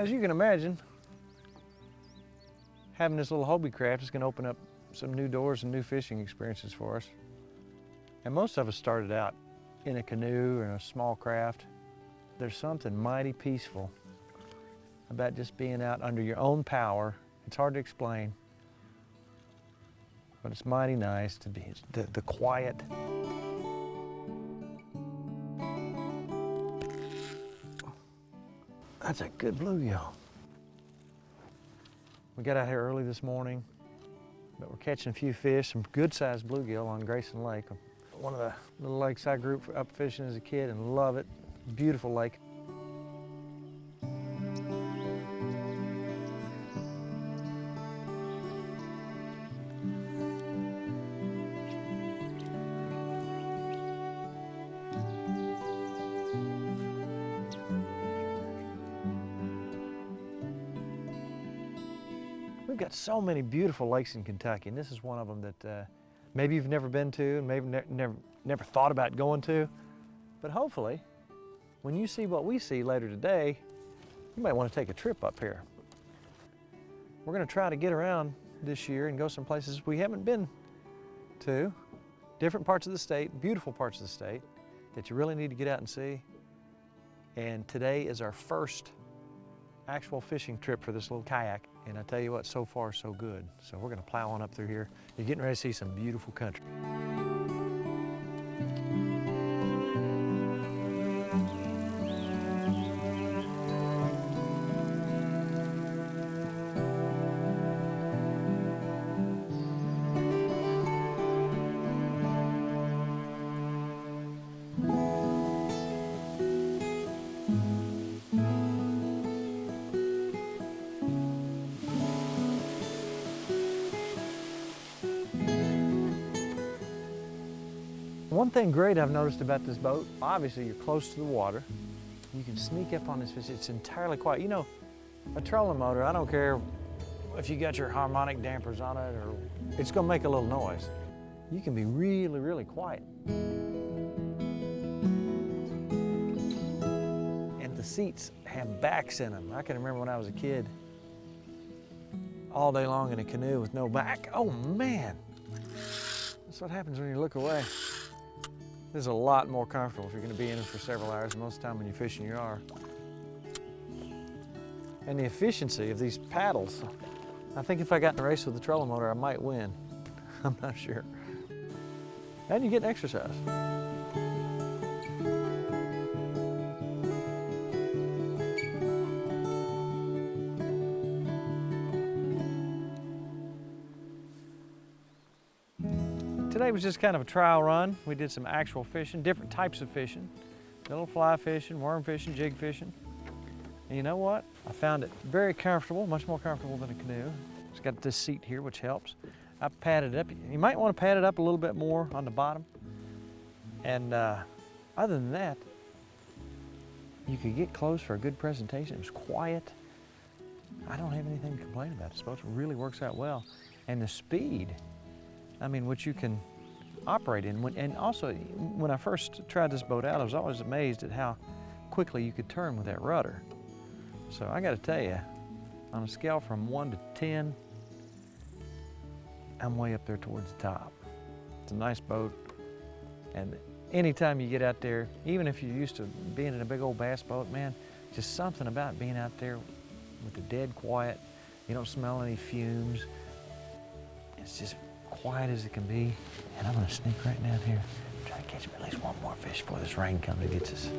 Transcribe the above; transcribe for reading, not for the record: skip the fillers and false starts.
as you can imagine, having this little Hobie craft is going to open up some new doors and new fishing experiences for us. And most of us started out in a canoe or in a small craft. There's something mighty peaceful about just being out under your own power. It's hard to explain, but it's mighty nice to be the quiet. That's a good bluegill. We got out here early this morning, but we're catching a few fish, some good-sized bluegill on Grayson Lake. One of the little lakes I grew up fishing as a kid and love it. Beautiful lake. We've got so many beautiful lakes in Kentucky, and this is one of them that maybe you've never been to, and maybe never thought about going to. But hopefully, when you see what we see later today, you might want to take a trip up here. We're going to try to get around this year and go some places we haven't been to. Different parts of the state, beautiful parts of the state that you really need to get out and see. And today is our first actual fishing trip for this little kayak. And I tell you what, so far so good. So we're gonna plow on up through here. You're getting ready to see some beautiful country. One thing great I've noticed about this boat, obviously you're close to the water. You can sneak up on this fish, it's entirely quiet. You know, a trolling motor, I don't care if you got your harmonic dampers on it or it's gonna make a little noise. You can be really, really quiet. And the seats have backs in them. I can remember when I was a kid, all day long in a canoe with no back. Oh man, that's what happens when you look away. This is a lot more comfortable if you're going to be in it for several hours. Most of the time when you're fishing, you are. And the efficiency of these paddles. I think if I got in a race with the trolling motor, I might win. I'm not sure. And you get exercise. Today was just kind of a trial run. We did some actual fishing, different types of fishing. Little fly fishing, worm fishing, jig fishing. And you know what? I found it very comfortable, much more comfortable than a canoe. It's got this seat here, which helps. I padded it up. You might want to pad it up a little bit more on the bottom. And other than that, you could get close for a good presentation. It was quiet. I don't have anything to complain about. This boat really works out well. And the speed, I mean, which you can operate in. And also, when I first tried this boat out, I was always amazed at how quickly you could turn with that rudder. So I got to tell you, on a scale from 1 to 10, I'm way up there towards the top. It's a nice boat, and anytime you get out there, even if you're used to being in a big old bass boat, man, just something about being out there with the dead quiet. You don't smell any fumes. It's just quiet as it can be. And I'm gonna sneak right down here, try to catch at least one more fish before this rain comes and gets us.